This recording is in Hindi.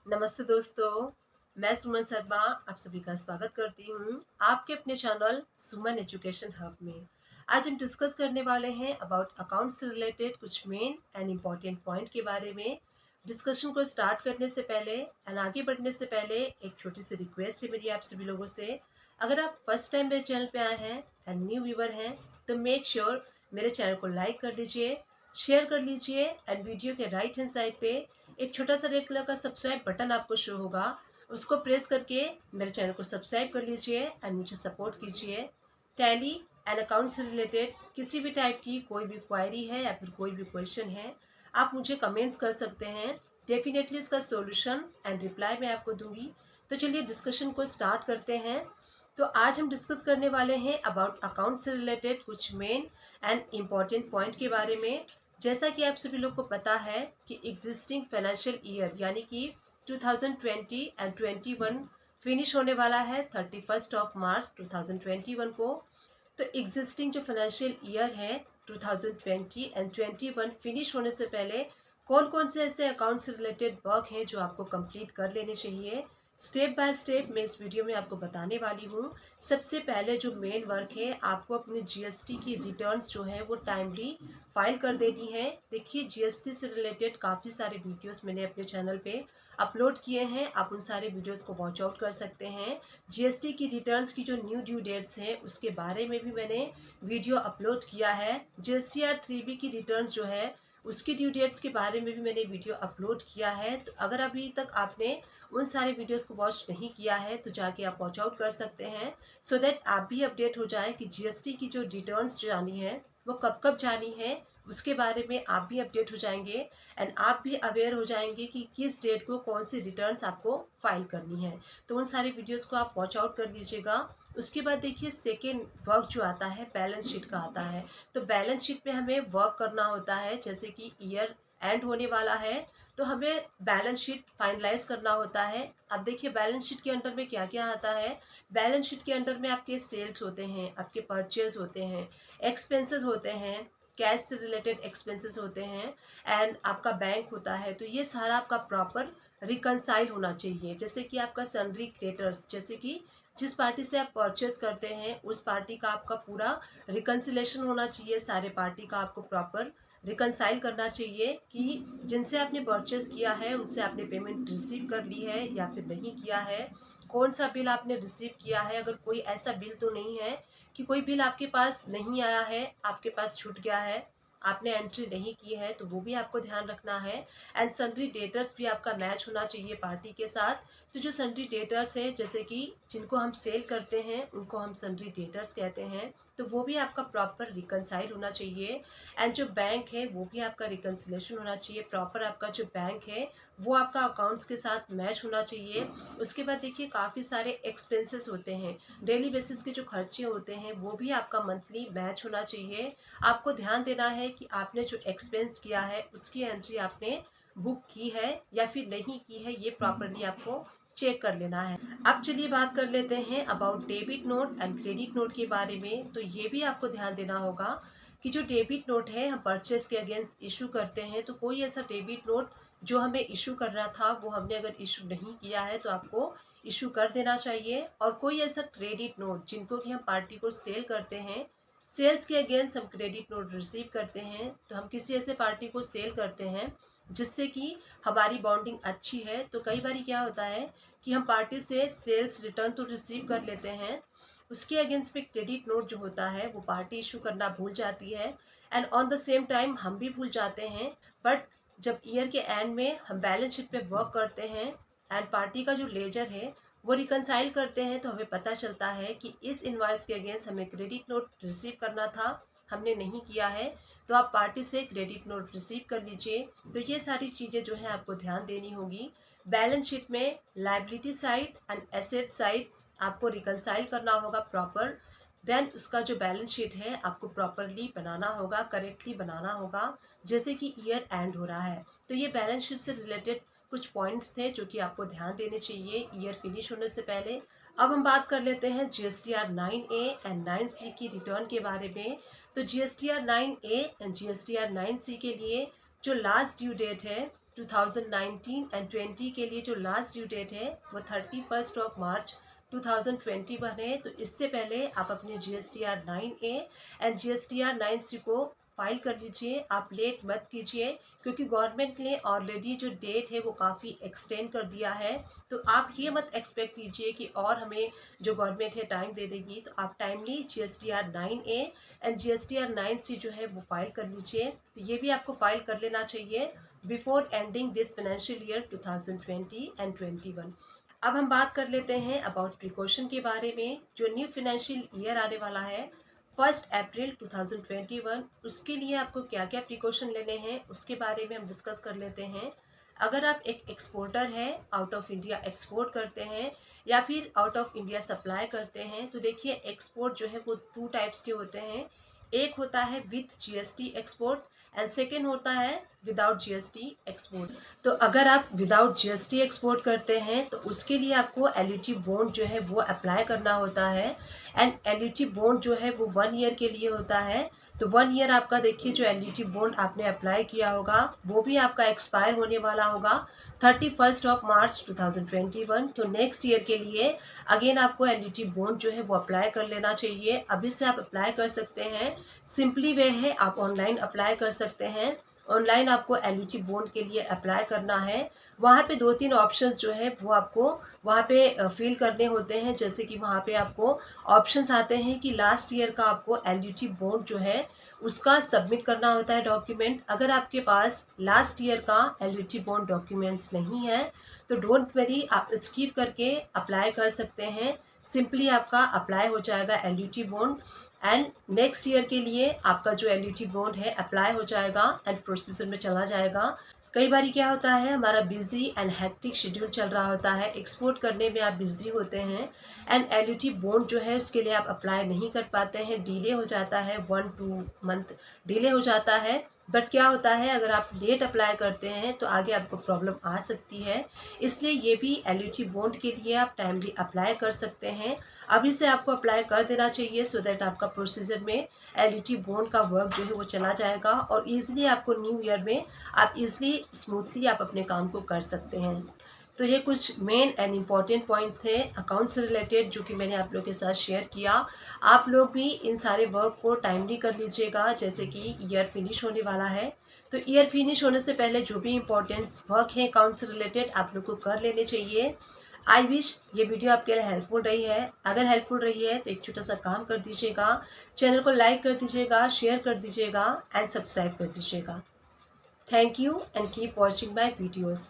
नमस्ते दोस्तों, मैं सुमन शर्मा आप सभी का स्वागत करती हूँ आपके अपने चैनल सुमन एजुकेशन हब में। आज हम डिस्कस करने वाले हैं अबाउट अकाउंट से रिलेटेड कुछ मेन एंड इम्पॉर्टेंट पॉइंट के बारे में। डिस्कशन को स्टार्ट करने से पहले एंड आगे बढ़ने से पहले एक छोटी सी रिक्वेस्ट है मेरी आप सभी लोगों से। अगर आप फर्स्ट टाइम मेरे चैनल पे आए हैं एंड न्यू व्यूवर हैं तो मेक श्योर मेरे चैनल को लाइक कर लीजिए, शेयर कर लीजिए एंड वीडियो के राइट हैंड साइड पे एक छोटा सा रेड कलर का सब्सक्राइब बटन आपको शो होगा, उसको प्रेस करके मेरे चैनल को सब्सक्राइब कर लीजिए एंड मुझे सपोर्ट कीजिए। टैली एंड अकाउंट से रिलेटेड किसी भी टाइप की कोई भी क्वायरी है या फिर कोई भी क्वेश्चन है, आप मुझे कमेंट्स कर सकते हैं। डेफिनेटली उसका सॉल्यूशन एंड रिप्लाई मैं आपको दूंगी। तो चलिए डिस्कशन को स्टार्ट करते हैं। तो आज हम डिस्कस करने वाले हैं अबाउट अकाउंट से रिलेटेड कुछ मेन एंड इम्पॉर्टेंट पॉइंट के बारे में। जैसा कि आप सभी लोग को पता है कि एग्जिस्टिंग फाइनेंशियल ईयर यानी कि 2020 एंड 21 फिनिश होने वाला है 31 मार्च 2021 को। तो एग्जिस्टिंग जो फाइनेंशियल ईयर है 2020 एंड 21 फिनिश होने से पहले कौन कौन से ऐसे अकाउंट से रिलेटेड वर्क हैं जो आपको कंप्लीट कर लेने चाहिए, स्टेप बाय स्टेप मैं इस वीडियो में आपको बताने वाली हूँ। सबसे पहले जो मेन वर्क है, आपको अपनी जीएसटी की रिटर्न्स जो है वो टाइमली फाइल कर देनी है। देखिए जीएसटी से रिलेटेड काफ़ी सारे वीडियोस मैंने अपने चैनल पे अपलोड किए हैं, आप उन सारे वीडियोस को वॉच आउट कर सकते हैं। जीएसटी की रिटर्न्स की जो न्यू ड्यू डेट्स हैं उसके बारे में भी मैंने वीडियो अपलोड किया है। जीएसटीआर 3B की रिटर्न्स जो है उसकी ड्यू डेट्स के बारे में भी मैंने वीडियो अपलोड किया है। तो अगर अभी तक आपने उन सारे वीडियोस को वॉच नहीं किया है तो जाके आप वॉच आउट कर सकते हैं, सो दैट आप भी अपडेट हो जाएं कि जीएसटी की जो रिटर्न्स जानी है वो कब कब जानी है, उसके बारे में आप भी अपडेट हो जाएंगे एंड आप भी अवेयर हो जाएंगे कि किस डेट को कौन सी रिटर्न्स आपको फाइल करनी है। तो उन सारे वीडियोस को आप वॉच आउट कर लीजिएगा। उसके बाद देखिए सेकेंड वर्क जो आता है बैलेंस शीट का आता है। तो बैलेंस शीट पे हमें वर्क करना होता है, जैसे कि ईयर एंड होने वाला है तो हमें बैलेंस शीट फाइनलाइज करना होता है। अब देखिए बैलेंस शीट के अंडर में क्या क्या आता है। बैलेंस शीट के अंडर में आपके सेल्स होते हैं, आपके परचेज होते हैं, एक्सपेंसेस होते हैं, कैश से रिलेटेड एक्सपेंसेस होते हैं एंड आपका बैंक होता है। तो ये सारा आपका प्रॉपर रिकनसाइल होना चाहिए। जैसे कि आपका सन्ड्री क्रेडिटर्स, जैसे कि जिस पार्टी से आप परचेस करते हैं उस पार्टी का आपका पूरा रिकन्सिलेशन होना चाहिए, सारे पार्टी का आपको प्रॉपर रिकनसाइल करना चाहिए कि जिनसे आपने परचेस किया है उनसे आपने पेमेंट रिसीव कर ली है या फिर नहीं किया है, कौन सा बिल आपने रिसीव किया है। अगर कोई ऐसा बिल तो नहीं है कि कोई बिल आपके पास नहीं आया है, आपके पास छूट गया है, आपने एंट्री नहीं की है, तो वो भी आपको ध्यान रखना है। एंड सन्ड्री डेटर्स भी आपका मैच होना चाहिए पार्टी के साथ। तो जो सन्ड्री डेटर्स है, जैसे कि जिनको हम सेल करते हैं उनको हम सन्ड्री डेटर्स कहते हैं, तो वो भी आपका प्रॉपर रिकनसाइल होना चाहिए। एंड जो बैंक है वो भी आपका रिकन्सिलेशन होना चाहिए, प्रॉपर आपका जो बैंक है वो आपका अकाउंट्स के साथ मैच होना चाहिए। उसके बाद देखिए काफ़ी सारे एक्सपेंसेस होते हैं, डेली बेसिस के जो खर्चे होते हैं वो भी आपका मंथली मैच होना चाहिए। आपको ध्यान देना है कि आपने जो एक्सपेंस किया है उसकी एंट्री आपने बुक की है या फिर नहीं की है, ये प्रॉपरली आपको चेक कर लेना है। अब चलिए बात कर लेते हैं about debit note and credit note के बारे में। तो ये भी आपको ध्यान देना होगा कि जो डेबिट नोट है हम परचेस के अगेंस्ट इशू करते हैं, तो कोई ऐसा डेबिट नोट जो हमें इशू करना था वो हमने अगर इशू नहीं किया है तो आपको इशू कर देना चाहिए। और कोई ऐसा क्रेडिट नोट जिनको कि हम पार्टी को सेल करते हैं, सेल्स के अगेंस्ट हम क्रेडिट नोट रिसीव करते हैं, तो हम किसी ऐसे पार्टी को सेल करते हैं जिससे कि हमारी बॉन्डिंग अच्छी है, तो कई बार क्या होता है कि हम पार्टी से सेल्स रिटर्न तो रिसीव कर लेते हैं, उसके अगेंस्ट पे क्रेडिट नोट जो होता है वो पार्टी इशू करना भूल जाती है and on the same time हम भी भूल जाते हैं। बट जब ईयर के एंड में हम बैलेंस शीट पे वर्क करते हैं एंड पार्टी का जो लेजर है वो रिकनसाइल करते हैं, तो हमें पता चलता है कि इस इनवॉइस के अगेंस्ट हमें क्रेडिट नोट रिसीव करना था, हमने नहीं किया है, तो आप पार्टी से क्रेडिट नोट रिसीव कर लीजिए। तो ये सारी चीज़ें जो है आपको ध्यान देनी होगी। बैलेंस शीट में liability side and asset side आपको रिकनसाइल करना होगा प्रॉपर। देन उसका जो बैलेंस शीट है आपको प्रॉपरली बनाना होगा, करेक्टली बनाना होगा, जैसे कि ईयर एंड हो रहा है। तो ये बैलेंस शीट से रिलेटेड कुछ पॉइंट्स थे जो कि आपको ध्यान देने चाहिए ईयर फिनिश होने से पहले। अब हम बात कर लेते हैं जीएसटीआर 9A एंड 9C की रिटर्न के बारे में। तो GSTR 9A and GSTR 9C के लिए जो लास्ट ड्यू डेट है 2019 एंड 20 के लिए जो लास्ट ड्यू डेट है वो 31 मार्च 2021 है। तो इससे पहले आप अपने GSTR 9A and GSTR 9C को फाइल कर लीजिए। आप लेट मत कीजिए, क्योंकि गवर्नमेंट ने ऑलरेडी जो डेट है वो काफ़ी एक्सटेंड कर दिया है। तो आप ये मत एक्सपेक्ट कीजिए कि और हमें जो गवर्नमेंट है टाइम दे देगी। तो आप timely GSTR 9A and GSTR 9C जो है वो फाइल कर लीजिए। तो ये भी आपको फाइल कर लेना चाहिए before ending this financial year 2020 and 21। अब हम बात कर लेते हैं अबाउट प्रिकॉशन के बारे में। जो न्यू फाइनेंशियल ईयर आने वाला है 1 अप्रैल 2021, उसके लिए आपको क्या क्या प्रिकॉशन लेने हैं उसके बारे में हम डिस्कस कर लेते हैं। अगर आप एक एक्सपोर्टर हैं, आउट ऑफ इंडिया एक्सपोर्ट करते हैं या फिर आउट ऑफ इंडिया सप्लाई करते हैं, तो देखिए एक्सपोर्ट जो है वो 2 टाइप्स के होते हैं। एक होता है with GST export and second होता है विदाउट GST एक्सपोर्ट। तो अगर आप विदाउट GST एक्सपोर्ट करते हैं तो उसके लिए आपको LUT बॉन्ड जो है वो अप्लाई करना होता है एंड LUT बॉन्ड जो है वो 1 ईयर के लिए होता है। तो 1 ईयर आपका देखिए जो LUT बॉन्ड आपने अप्लाई किया होगा वो भी आपका एक्सपायर होने वाला होगा 31 मार्च 2021। तो नेक्स्ट ईयर के लिए अगेन आपको LUT बॉन्ड जो है वो अप्लाई कर लेना चाहिए। अभी से आप अप्लाई कर सकते हैं। सिंपली वे है, आप ऑनलाइन अप्लाई कर सकते हैं। ऑनलाइन आपको LUT बॉन्ड के लिए अप्लाई करना है। वहाँ पे 2-3 ऑप्शंस जो है वो आपको वहाँ पे फिल करने होते हैं। जैसे कि वहाँ पे आपको ऑप्शंस आते हैं कि लास्ट ईयर का आपको LUT बॉन्ड जो है उसका सबमिट करना होता है डॉक्यूमेंट। अगर आपके पास लास्ट ईयर का LUT बॉन्ड डॉक्यूमेंट्स नहीं है तो डोंट वरी, आप स्किप करके अप्लाई कर सकते हैं। सिंपली आपका अप्लाई हो जाएगा LUT bond and next year के लिए आपका जो LUT बॉन्ड है अप्लाई हो जाएगा एंड प्रोसीजर में चला जाएगा। कई बार क्या होता है, हमारा बिजी एंड हेक्टिक शेड्यूल चल रहा होता है, एक्सपोर्ट करने में आप बिजी होते हैं एंड LUT बॉन्ड जो है उसके लिए आप अप्लाई नहीं कर पाते हैं, डिले हो जाता है, 1-2 मंथ डिले हो जाता है। बट क्या होता है, अगर आप लेट अप्लाई करते हैं तो आगे आपको प्रॉब्लम आ सकती है। इसलिए ये भी LUT बॉन्ड के लिए आप टाइमली अप्लाई कर सकते हैं। अभी से आपको अप्लाई कर देना चाहिए सो दैट आपका प्रोसीजर में LUT बॉन्ड का वर्क जो है वो चला जाएगा और ईजिली आपको न्यू ईयर में आप ईजिली स्मूथली आप अपने काम को कर सकते हैं। तो ये कुछ मेन एंड इम्पॉर्टेंट पॉइंट थे अकाउंट से रिलेटेड जो कि मैंने आप लोगों के साथ शेयर किया। आप लोग भी इन सारे वर्क को टाइमली कर लीजिएगा, जैसे कि ईयर फिनिश होने वाला है। तो ईयर फिनिश होने से पहले जो भी इम्पोर्टेंट वर्क है अकाउंट से रिलेटेड आप लोग को कर लेने चाहिए। आई विश ये वीडियो आपके लिए हेल्पफुल रही है। अगर हेल्पफुल रही है तो एक छोटा सा काम कर दीजिएगा, चैनल को लाइक कर दीजिएगा, शेयर कर दीजिएगा एंड सब्सक्राइब कर दीजिएगा। Thank you and keep watching my videos.